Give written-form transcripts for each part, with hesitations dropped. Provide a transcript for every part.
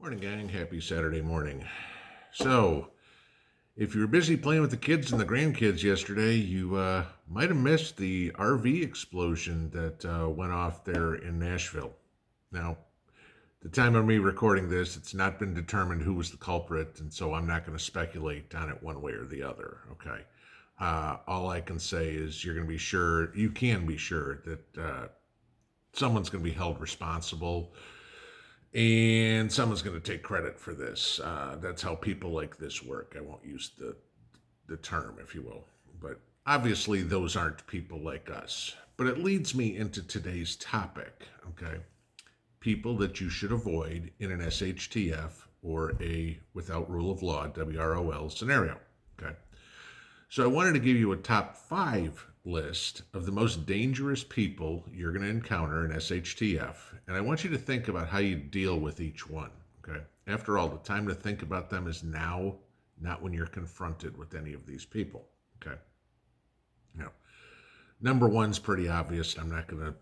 Morning, gang. Happy Saturday morning. So, if you were busy playing with the kids and the grandkids yesterday, you might have missed the RV explosion that went off there in Nashville. Now, the time of me recording this, it's not been determined who was the culprit, and so I'm not going to speculate on it one way or the other. Okay. All I can say is you can be sure that someone's going to be held responsible and someone's going to take credit for this. That's how people like this work. I won't use the term, if you will, but obviously those aren't people like us. But it leads me into today's topic, okay? People that you should avoid in an SHTF or a without rule of law, WROL scenario, okay? So I wanted to give you a top 5 list of the most dangerous people you're going to encounter in SHTF, and I want you to think about how you deal with each one, okay? After all, the time to think about them is now, not when you're confronted with any of these people, okay? Now, number one's pretty obvious. I'm not going to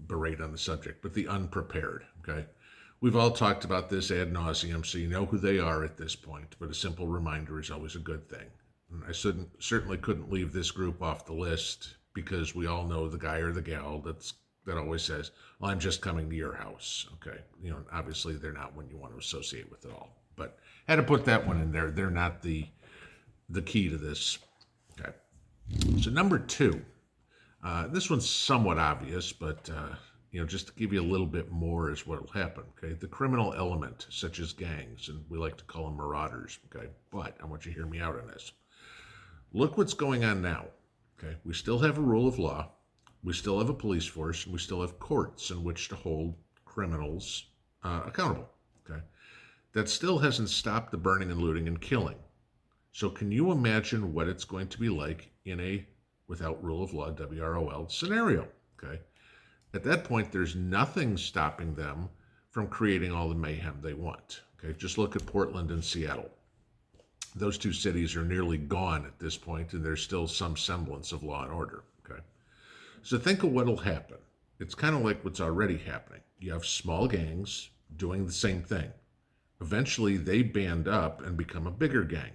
berate on the subject, but the unprepared, okay? We've all talked about this ad nauseum, so you know who they are at this point, but a simple reminder is always a good thing. I certainly couldn't leave this group off the list because we all know the guy or the gal that always says, well, I'm just coming to your house. Okay. Obviously they're not one you want to associate with at all. But had to put that one in there. They're not the key to this. Okay. So number 2. This one's somewhat obvious, but just to give you a little bit more is what will happen. Okay. The criminal element, such as gangs, and we like to call them marauders. Okay. But I want you to hear me out on this. Look what's going on now. Okay, we still have a rule of law, we still have a police force, and we still have courts in which to hold criminals accountable. Okay, that still hasn't stopped the burning and looting and killing. So can you imagine what it's going to be like in a without rule of law WROL scenario? Okay, at that point, there's nothing stopping them from creating all the mayhem they want. Okay, just look at Portland and Seattle. Those two cities are nearly gone at this point, and there's still some semblance of law and order. Okay, so think of what'll happen. It's kind of like what's already happening. You have small gangs doing the same thing. Eventually, they band up and become a bigger gang.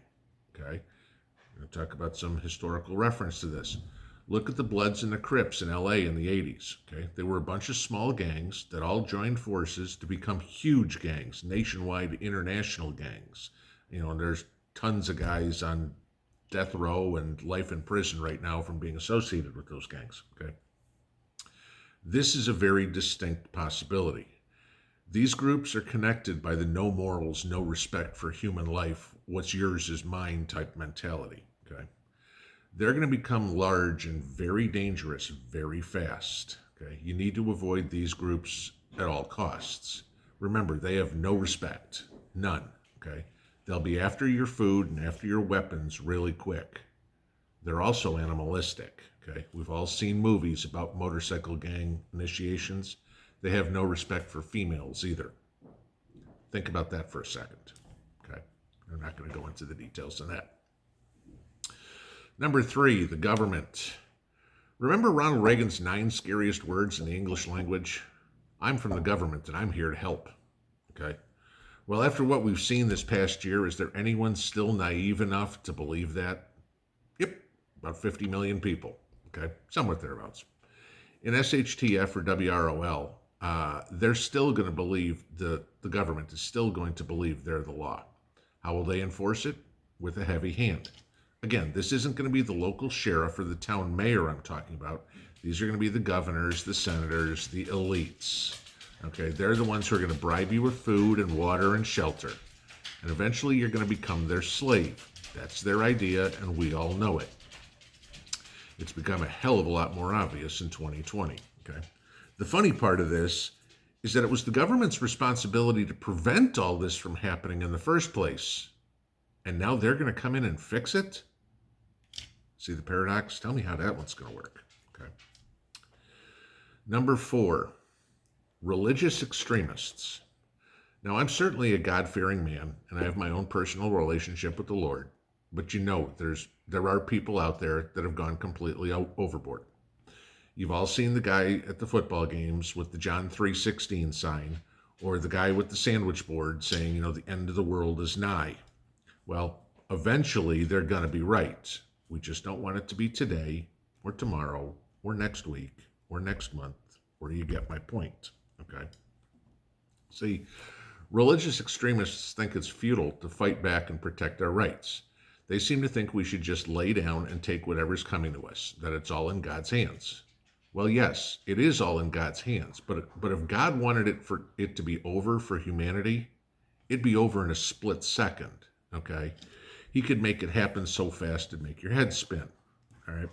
Okay, I'm going to talk about some historical reference to this. Look at the Bloods and the Crips in LA in the 80s. Okay, they were a bunch of small gangs that all joined forces to become huge gangs, nationwide, international gangs. And there's tons of guys on death row and life in prison right now from being associated with those gangs. Okay, this is a very distinct possibility. These groups are connected by the no morals, no respect for human life, what's yours is mine type mentality. Okay, they're going to become large and very dangerous very fast. Okay, you need to avoid these groups at all costs. Remember, they have no respect, none. Okay, they'll be after your food and after your weapons really quick. They're also animalistic, okay? We've all seen movies about motorcycle gang initiations. They have no respect for females either. Think about that for a second, okay? I'm not going to go into the details of that. Number 3, the government. Remember Ronald Reagan's 9 scariest words in the English language? I'm from the government and I'm here to help, okay? Well, after what we've seen this past year, is there anyone still naive enough to believe that? Yep, about 50 million people, okay? Somewhat thereabouts. In SHTF or WROL, they're still going to believe, the government is still going to believe they're the law. How will they enforce it? With a heavy hand. Again, this isn't going to be the local sheriff or the town mayor I'm talking about. These are going to be the governors, the senators, the elites. Okay, they're the ones who are going to bribe you with food and water and shelter. And eventually you're going to become their slave. That's their idea, and we all know it. It's become a hell of a lot more obvious in 2020. Okay, the funny part of this is that it was the government's responsibility to prevent all this from happening in the first place. And now they're going to come in and fix it? See the paradox? Tell me how that one's going to work. Okay. Number 4. Religious extremists. Now, I'm certainly a God-fearing man, and I have my own personal relationship with the Lord. But there are people out there that have gone completely overboard. You've all seen the guy at the football games with the John 3:16 sign, Or the guy with the sandwich board saying, the end of the world is nigh. Well, eventually they're going to be right. We just don't want it to be today or tomorrow or next week or next month. Where do you get my point? Okay. See, religious extremists think it's futile to fight back and protect our rights. They seem to think we should just lay down and take whatever's coming to us, that it's all in God's hands. Well, yes, it is all in God's hands, but if God wanted it to be over for humanity, it'd be over in a split second, okay? He could make it happen so fast it'd make your head spin, all right?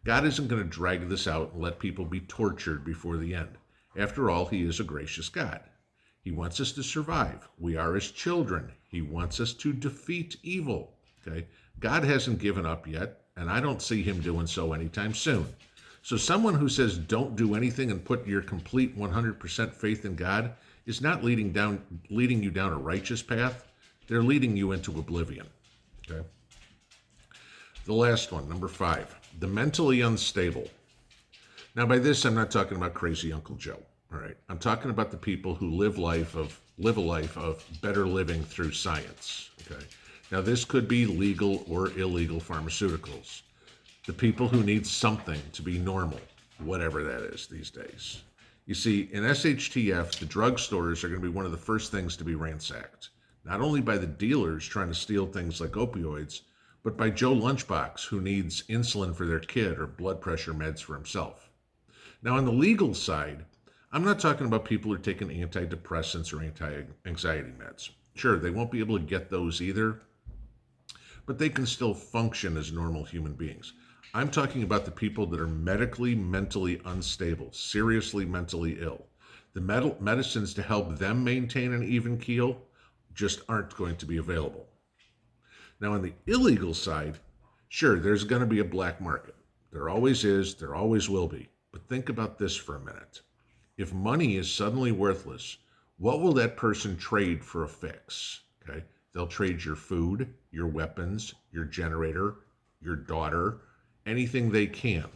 God isn't going to drag this out and let people be tortured before the end. After all, he is a gracious God. He wants us to survive. We are his children. He wants us to defeat evil, okay? God hasn't given up yet, and I don't see him doing so anytime soon. So someone who says don't do anything and put your complete 100% faith in God is not leading you down a righteous path. They're leading you into oblivion. Okay. The last one, number 5, the mentally unstable. Now, by this, I'm not talking about crazy Uncle Joe. All right. I'm talking about the people who live a life of better living through science. Okay. Now, this could be legal or illegal pharmaceuticals. The people who need something to be normal, whatever that is these days. You see, in SHTF, the drugstores are going to be one of the first things to be ransacked, not only by the dealers trying to steal things like opioids, but by Joe Lunchbox, who needs insulin for their kid or blood pressure meds for himself. Now, on the legal side, I'm not talking about people who are taking antidepressants or anti-anxiety meds. Sure, they won't be able to get those either, but they can still function as normal human beings. I'm talking about the people that are mentally unstable, seriously mentally ill. The medicines to help them maintain an even keel just aren't going to be available. Now, on the illegal side, sure, there's going to be a black market. There always is, there always will be. But think about this for a minute. If money is suddenly worthless, what will that person trade for a fix? Okay, they'll trade your food, your weapons, your generator, your daughter, anything they can.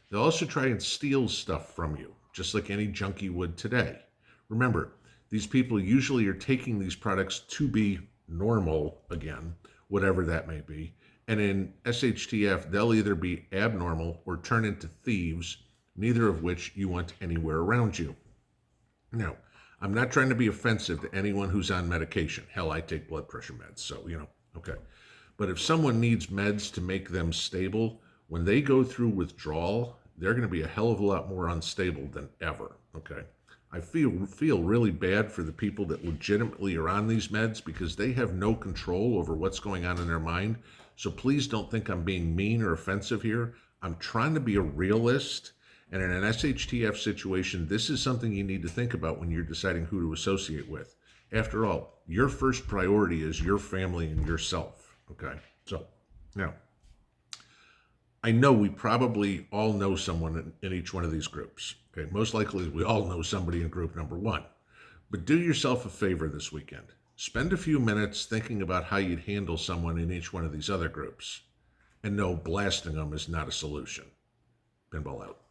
They'll also try and steal stuff from you, just like any junkie would today. Remember, these people usually are taking these products to be normal again, whatever that may be. And in SHTF, they'll either be abnormal or turn into thieves, neither of which you want anywhere around you. Now, I'm not trying to be offensive to anyone who's on medication. Hell, I take blood pressure meds, so, okay. But if someone needs meds to make them stable, when they go through withdrawal, they're going to be a hell of a lot more unstable than ever, okay? I feel really bad for the people that legitimately are on these meds because they have no control over what's going on in their mind. So please don't think I'm being mean or offensive here. I'm trying to be a realist. And in an SHTF situation, this is something you need to think about when you're deciding who to associate with. After all, your first priority is your family and yourself, okay? So, now, I know we probably all know someone in each one of these groups. Okay, most likely we all know somebody in group number 1. But do yourself a favor this weekend. Spend a few minutes thinking about how you'd handle someone in each one of these other groups. And no, blasting them is not a solution. Pinball out.